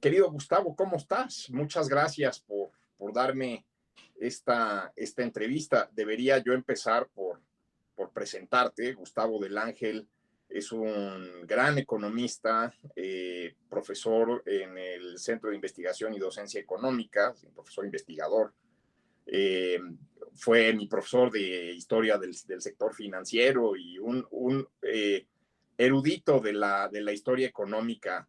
Querido Gustavo, ¿cómo estás? Muchas gracias por darme esta entrevista. Debería yo empezar por presentarte. Gustavo del Ángel es un gran economista, profesor en el Centro de Investigación y Docencia Económica, profesor investigador. Eh, Fue mi profesor de historia del sector financiero y un erudito de la historia económica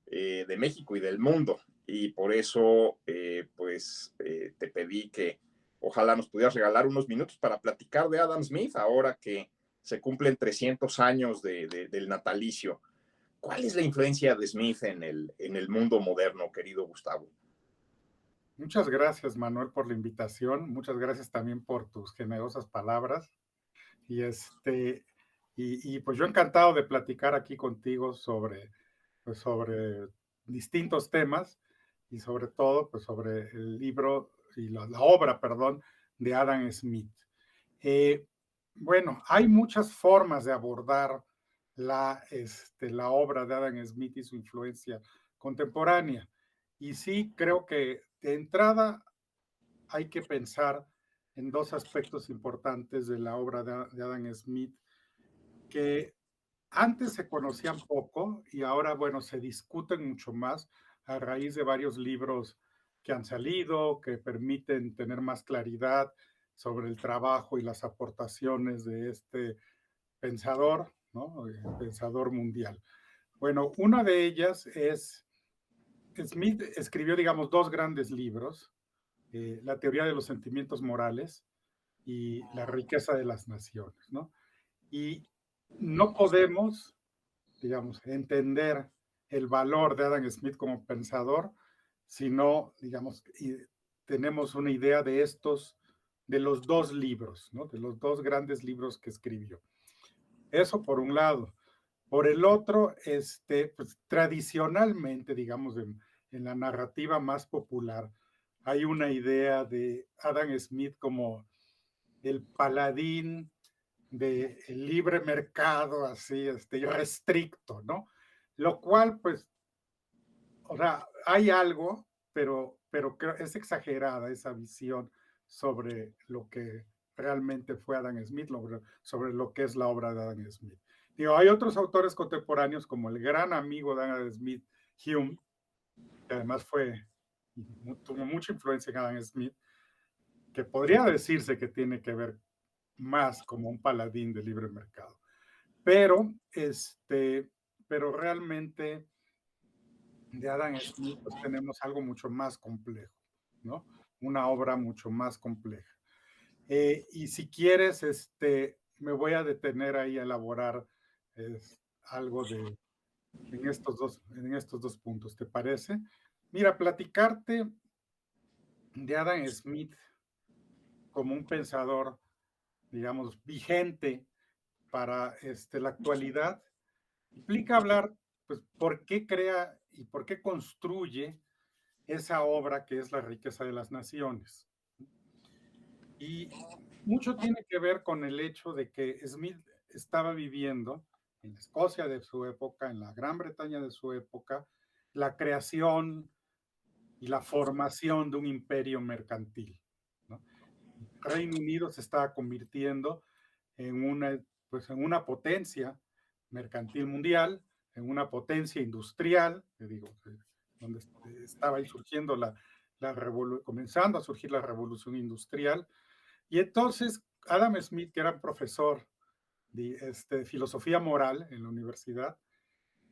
de México y del mundo. Y por eso, te pedí que ojalá nos pudieras regalar unos minutos para platicar de Adam Smith, ahora que se cumplen 300 años del natalicio. ¿Cuál es la influencia de Smith en el mundo moderno, querido Gustavo? Muchas gracias, Manuel, por la invitación. Muchas gracias también por tus generosas palabras. Y pues yo encantado de platicar aquí contigo sobre distintos temas y sobre todo, pues sobre el libro y la obra, perdón, de Adam Smith. Eh, bueno, hay muchas formas de abordar la obra de Adam Smith y su influencia contemporánea. Y sí, creo que de entrada hay que pensar en dos aspectos importantes de la obra de Adam Smith, que antes se conocían poco y ahora, bueno, se discuten mucho más a raíz de varios libros que han salido, que permiten tener más claridad sobre el trabajo y las aportaciones de este pensador, ¿no? Pensador mundial. Bueno, una de ellas es, Smith escribió, digamos, dos grandes libros, La teoría de los sentimientos morales y La riqueza de las naciones, ¿no? Y no podemos, digamos, entender el valor de Adam Smith como pensador si no, digamos, y tenemos una idea de los dos libros, ¿no? De los dos grandes libros que escribió. Eso por un lado. Por el otro, pues, tradicionalmente, digamos, en la narrativa más popular, hay una idea de Adam Smith como el paladín del libre mercado, así, restricto, ¿no? Lo cual, pues, o sea, hay algo, pero es exagerada esa visión sobre lo que realmente fue Adam Smith, sobre lo que es la obra de Adam Smith. Digo, hay otros autores contemporáneos como el gran amigo de Adam Smith, Hume, que además tuvo mucha influencia en Adam Smith, que podría decirse que tiene que ver más como un paladín del libre mercado. Pero, pero realmente de Adam Smith pues tenemos algo mucho más complejo, ¿no? Una obra mucho más compleja. Y si quieres, me voy a detener ahí a elaborar algo en estos dos puntos, ¿te parece? Mira, platicarte de Adam Smith como un pensador, digamos, vigente para la actualidad, implica hablar, pues, por qué crea y por qué construye esa obra que es La riqueza de las naciones. Y mucho tiene que ver con el hecho de que Smith estaba viviendo en la Escocia de su época, en la Gran Bretaña de su época, la creación y la formación de un imperio mercantil, ¿no? Reino Unido se estaba convirtiendo en pues en una potencia mercantil mundial, en una potencia industrial, digo, donde estaba ahí surgiendo comenzando a surgir la revolución industrial. Y entonces Adam Smith, que era profesor de filosofía moral en la universidad,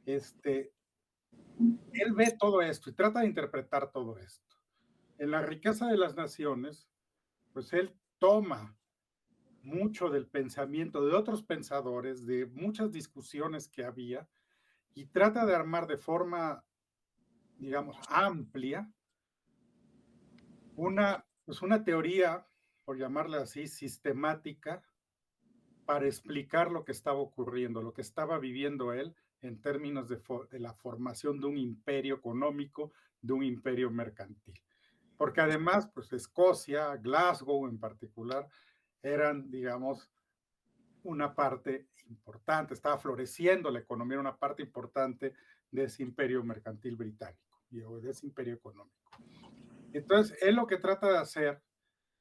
él ve todo esto y trata de interpretar todo esto. En La riqueza de las naciones, pues él toma mucho del pensamiento de otros pensadores, de muchas discusiones que había, y trata de armar de forma, digamos, amplia pues una teoría, por llamarla así, sistemática, para explicar lo que estaba ocurriendo, lo que estaba viviendo él en términos de la formación de un imperio económico, de un imperio mercantil. Porque además, pues Escocia, Glasgow en particular, eran, digamos, una parte importante, estaba floreciendo la economía, una parte importante de ese imperio mercantil británico. o de ese imperio económico. Entonces, él lo que trata de hacer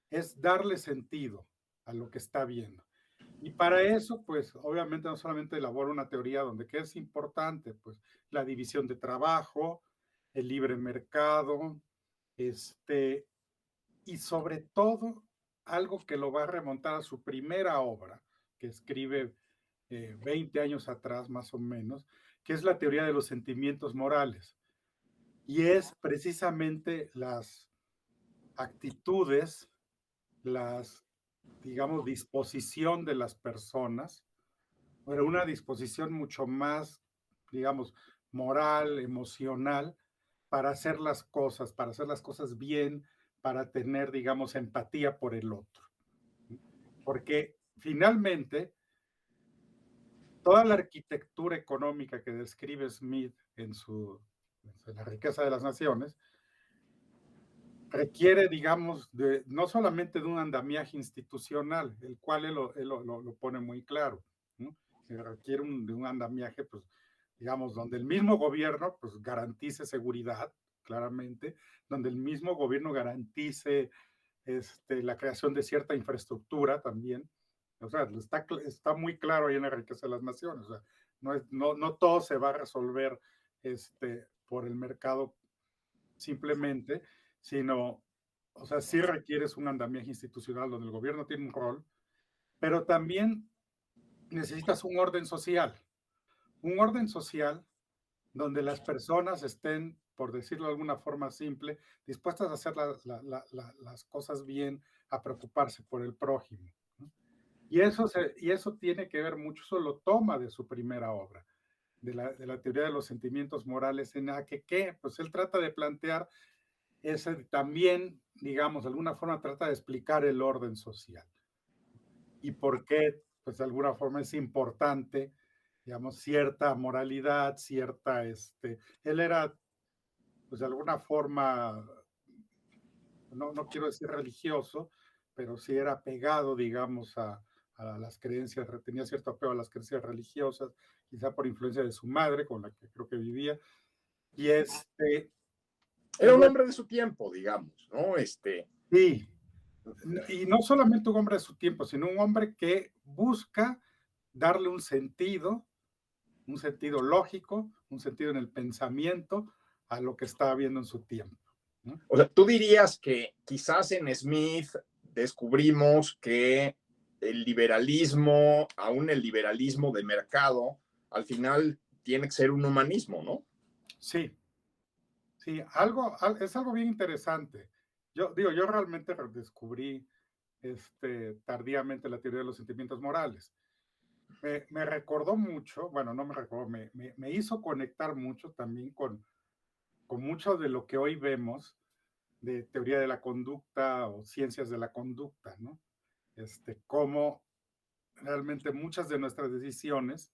es darle sentido a lo que está viendo. Y para eso, pues, obviamente no solamente elabora una teoría donde qué es importante, pues, la división de trabajo, el libre mercado, y sobre todo, algo que lo va a remontar a su primera obra, que escribe 20 años atrás, más o menos, que es la teoría de los sentimientos morales. Y es precisamente las actitudes, las, digamos, disposición de las personas, pero una disposición mucho más, digamos, moral, emocional, para hacer las cosas bien, para tener, digamos, empatía por el otro. Porque finalmente, toda la arquitectura económica que describe Smith en La riqueza de las naciones, requiere, digamos, no solamente de un andamiaje institucional, el cual él lo pone muy claro, ¿no? Requiere de un andamiaje, pues, digamos, donde el mismo gobierno, pues, garantice seguridad, claramente, donde el mismo gobierno garantice la creación de cierta infraestructura también. O sea, está muy claro ahí en La riqueza de las naciones. O sea, no todo se va a resolver por el mercado simplemente, sino, o sea, sí requieres un andamiaje institucional donde el gobierno tiene un rol, pero también necesitas un orden social donde las personas estén, por decirlo de alguna forma simple, dispuestas a hacer las cosas bien, a preocuparse por el prójimo, ¿no? Y eso tiene que ver mucho, eso lo toma de su primera obra, de la teoría de los sentimientos morales, en la que pues él trata de plantear ese también, digamos, de alguna forma trata de explicar el orden social y por qué, pues de alguna forma es importante, digamos, cierta moralidad, él era, pues de alguna forma, no quiero decir religioso, pero sí era pegado, digamos, a las creencias, tenía cierto apego a las creencias religiosas, quizá por influencia de su madre, con la que creo que vivía, y y Era un bueno, hombre de su tiempo, digamos, ¿no? sí, y no solamente un hombre de su tiempo, sino un hombre que busca darle un sentido lógico, un sentido en el pensamiento a lo que estaba viendo en su tiempo, ¿no? O sea, tú dirías que quizás en Smith descubrimos que el liberalismo, aún el liberalismo de mercado, al final tiene que ser un humanismo, ¿no? Sí, sí, es algo bien interesante. Yo realmente descubrí tardíamente la teoría de los sentimientos morales. Me recordó mucho, bueno, no me recordó, me hizo conectar mucho también con mucho de lo que hoy vemos de teoría de la conducta o ciencias de la conducta, ¿no? Cómo realmente muchas de nuestras decisiones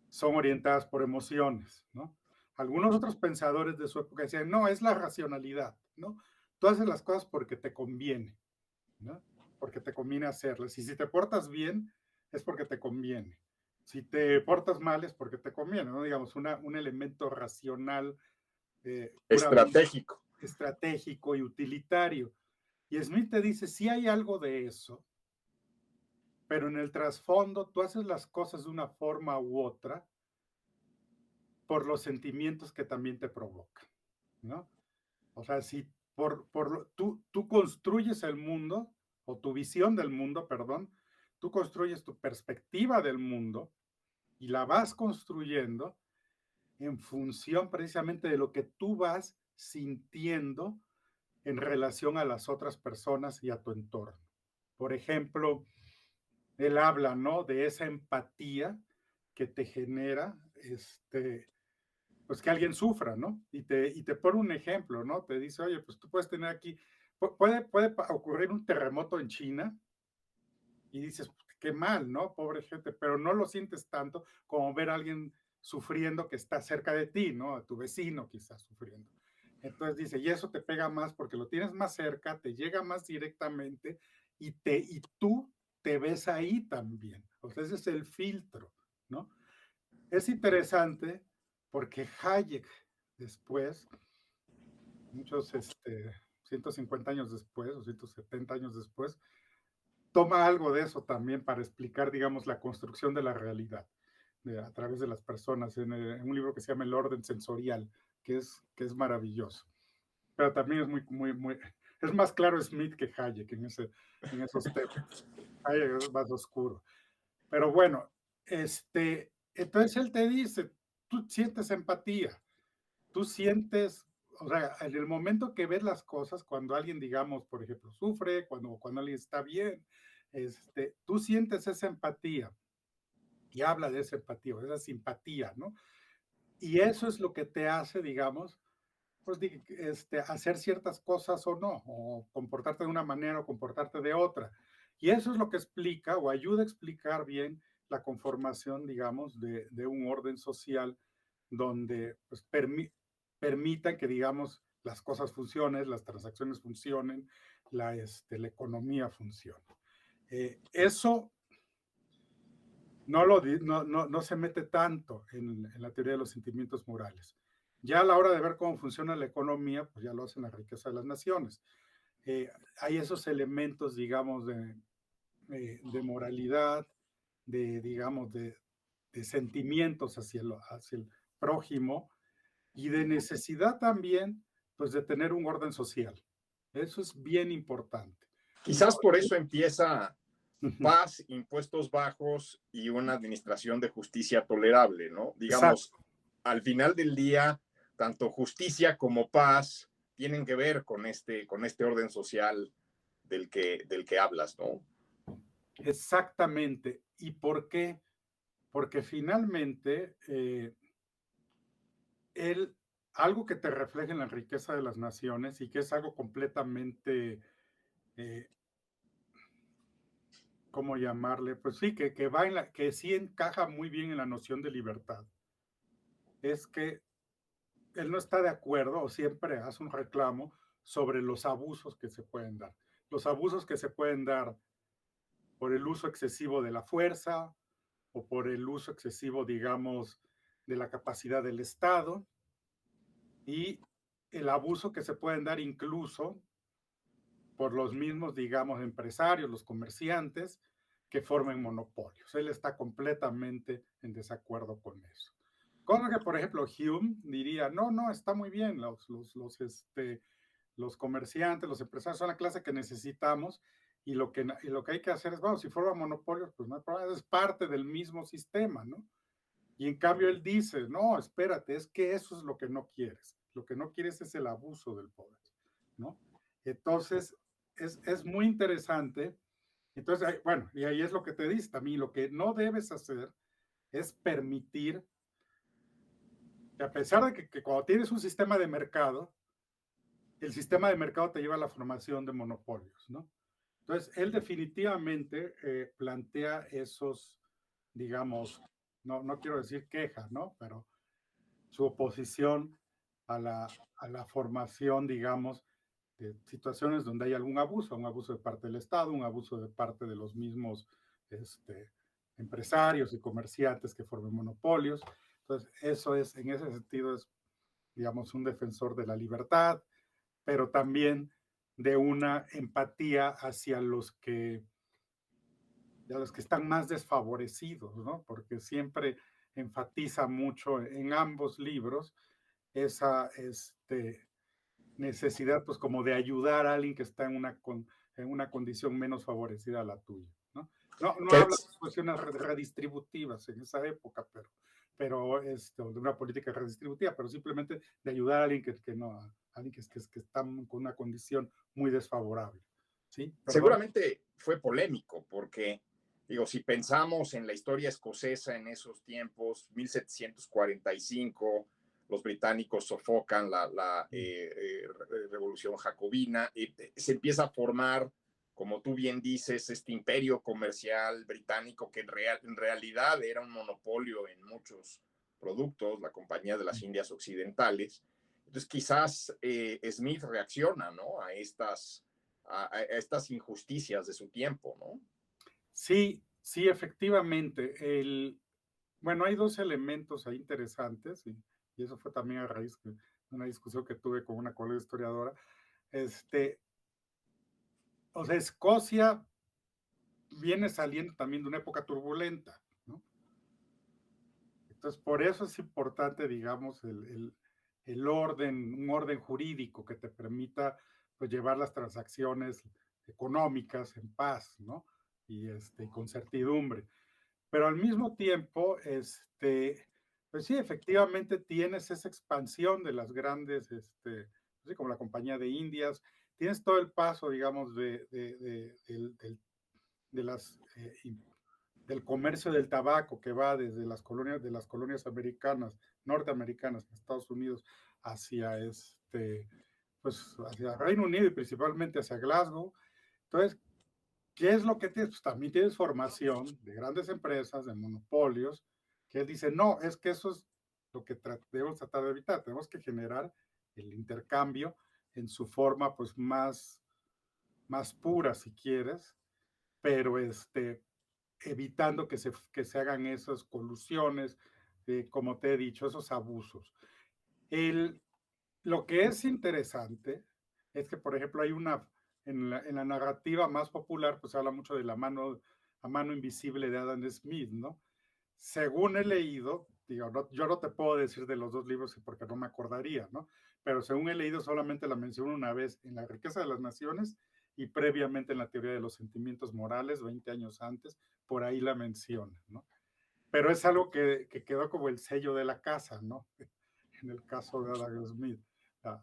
son orientadas por emociones, ¿no? Algunos otros pensadores de su época decían, no, es la racionalidad, ¿no? Tú haces las cosas porque te conviene, ¿no? Porque te conviene hacerlas. Y si te portas bien, es porque te conviene. Si te portas mal, es porque te conviene, ¿no? Digamos, un elemento racional, puramente Estratégico. estratégico y utilitario. Y Smith te dice, sí hay algo de eso, pero en el trasfondo tú haces las cosas de una forma u otra por los sentimientos que también te provocan, ¿no? O sea, si tú construyes el mundo, o tu visión del mundo, perdón, tú construyes tu perspectiva del mundo y la vas construyendo en función precisamente de lo que tú vas sintiendo en relación a las otras personas y a tu entorno. Por ejemplo, él habla, ¿no? De esa empatía que te genera, pues que alguien sufra, ¿no? Y te pone un ejemplo, ¿no? Te dice, oye, pues tú puedes tener aquí, puede ocurrir un terremoto en China y dices, qué mal, ¿no? Pobre gente, pero no lo sientes tanto como ver a alguien sufriendo que está cerca de ti, ¿no? A tu vecino quizás sufriendo. Entonces dice, y eso te pega más porque lo tienes más cerca, te llega más directamente y tú te ves ahí también. O sea, ese es el filtro, ¿no? Es interesante porque Hayek después muchos 150 años después o 170 años después, toma algo de eso también para explicar, digamos, la construcción de la realidad a través de las personas en un libro que se llama El orden sensorial, que es maravilloso. Pero también es es más claro Smith que Hayek en esos temas. Hayek es más oscuro. Pero bueno, entonces él te dice, tú sientes empatía, tú sientes, o sea, en el momento que ves las cosas, cuando alguien, digamos, por ejemplo, sufre, cuando alguien está bien, tú sientes esa empatía y habla de esa empatía, o de esa simpatía, ¿no? Y eso es lo que te hace, digamos, pues, hacer ciertas cosas o no, o comportarte de una manera o comportarte de otra. Y eso es lo que explica o ayuda a explicar bien la conformación, digamos, de un orden social donde pues, permita que, digamos, las cosas funcionen, las transacciones funcionen, la economía funcione. Eso no se mete tanto en la teoría de los sentimientos morales. Ya a la hora de ver cómo funciona la economía, pues ya lo hacen la riqueza de las naciones. Hay esos elementos, digamos, de moralidad, digamos, de sentimientos hacia el prójimo y de necesidad también, pues, de tener un orden social. Eso es bien importante. Y Quizás por eso empieza Ujú, paz, impuestos bajos y una administración de justicia tolerable, ¿no? Digamos, exacto. al final del día, tanto justicia como paz tienen que ver con este orden social del que hablas, ¿no? Exactamente. ¿Y por qué? Porque finalmente él, algo que te refleja en la riqueza de las naciones y que es algo completamente, eh, ¿cómo llamarle? Pues sí, que sí encaja muy bien en la noción de libertad. Es que él no está de acuerdo o siempre hace un reclamo sobre los abusos que se pueden dar. Los abusos que se pueden dar por el uso excesivo de la fuerza o por el uso excesivo, digamos, de la capacidad del Estado y el abuso que se pueden dar incluso por los mismos, digamos, empresarios, los comerciantes que formen monopolios. Él está completamente en desacuerdo con eso. Cosa que, por ejemplo, Hume diría, no, no, está muy bien, los comerciantes, los empresarios son la clase que necesitamos y lo que hay que hacer es, bueno, si forman monopolios, pues no hay problema, es parte del mismo sistema, ¿no? Y en cambio él dice, no, espérate, es que eso es lo que no quieres. Lo que no quieres es el abuso del poder, ¿no? Entonces, es muy interesante. Entonces, bueno, y ahí es lo que te dice también, lo que no debes hacer es permitir que a pesar de que cuando tienes un sistema de mercado, el sistema de mercado te lleva a la formación de monopolios, ¿no? Entonces, él definitivamente plantea esos, digamos, no quiero decir quejas, ¿no? Pero su oposición a la formación, digamos, de situaciones donde hay algún abuso, un abuso de parte del Estado, un abuso de parte de los mismos empresarios y comerciantes que formen monopolios. Entonces, eso es, en ese sentido, es, digamos, un defensor de la libertad, pero también de una empatía hacia los que están más desfavorecidos, ¿no? Porque siempre enfatiza mucho en ambos libros esa necesidad, pues, como de ayudar a alguien que está en una condición menos favorecida a la tuya, ¿no? No Que, habla de cuestiones redistributivas en esa época, pero de una política redistributiva, pero simplemente de ayudar a alguien que no, a alguien que está con una condición muy desfavorable, ¿sí? Perdón. seguramente fue polémico porque, digo, si pensamos en la historia escocesa en esos tiempos, 1745, los británicos sofocan revolución jacobina y se empieza a formar, como tú bien dices, este imperio comercial británico que en realidad era un monopolio en muchos productos, la Compañía de las Indias Occidentales. Entonces quizás Smith reacciona, ¿no? A estas injusticias de su tiempo, ¿no? Sí, sí, efectivamente. Bueno, hay dos elementos ahí interesantes y eso fue también a raíz una discusión que tuve con una colega historiadora. Este, o sea, Escocia viene saliendo también de una época turbulenta, ¿no? Entonces, por eso es importante, digamos, el orden, un orden jurídico que te permita pues, llevar las transacciones económicas en paz, ¿no? Y con certidumbre. Pero al mismo tiempo, pues sí, efectivamente tienes esa expansión de las grandes, así como la Compañía de Indias, tienes todo el paso, digamos, de las del comercio del tabaco que va desde las colonias americanas, norteamericanas, en Estados Unidos, hacia pues hacia Reino Unido y principalmente hacia Glasgow. Entonces, ¿qué es lo que tienes? Pues también tienes formación de grandes empresas, de monopolios, que él dice, no, es que eso es lo que debemos tratar de evitar. Tenemos que generar el intercambio en su forma pues más pura, si quieres, pero evitando que se hagan esas colusiones, como te he dicho, esos abusos. El, lo que es interesante es que, por ejemplo, en la narrativa más popular, pues se habla mucho de a mano invisible de Adam Smith, ¿no? Según he leído, digo, yo no te puedo decir de los dos libros porque no me acordaría, ¿no? Pero según he leído, solamente la menciono una vez en La riqueza de las naciones y previamente en la teoría de los sentimientos morales, 20 años antes, por ahí la menciona, ¿no? Pero es algo que quedó como el sello de la casa, ¿no? En el caso de Adam Smith,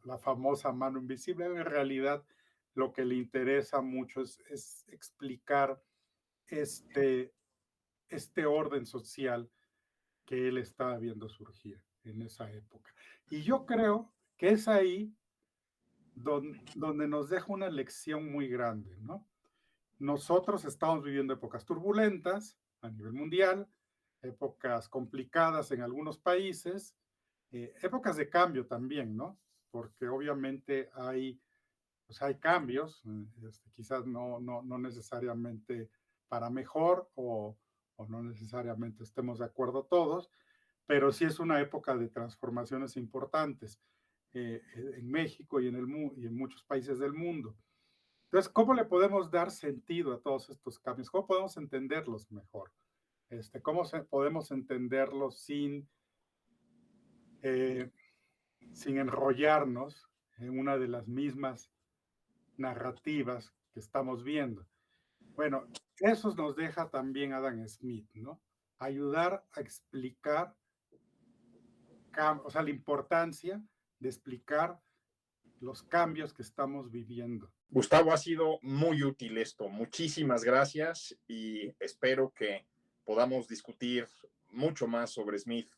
la famosa mano invisible. En realidad, lo que le interesa mucho es explicar este orden social que él estaba viendo surgir en esa época. Y yo creo que es ahí donde nos deja una lección muy grande, ¿no? Nosotros estamos viviendo épocas turbulentas a nivel mundial, épocas complicadas en algunos países, épocas de cambio también, ¿no? Porque obviamente hay cambios, quizás no necesariamente para mejor o no necesariamente estemos de acuerdo todos, pero sí es una época de transformaciones importantes en México y en muchos países del mundo. Entonces, ¿cómo le podemos dar sentido a todos estos cambios? ¿Cómo podemos entenderlos mejor? Podemos entenderlos sin enrollarnos en una de las mismas narrativas que estamos viendo? Bueno, eso nos deja también Adam Smith, ¿no? Ayudar a explicar, o sea, la importancia de explicar los cambios que estamos viviendo. Gustavo, ha sido muy útil esto. Muchísimas gracias y espero que podamos discutir mucho más sobre Smith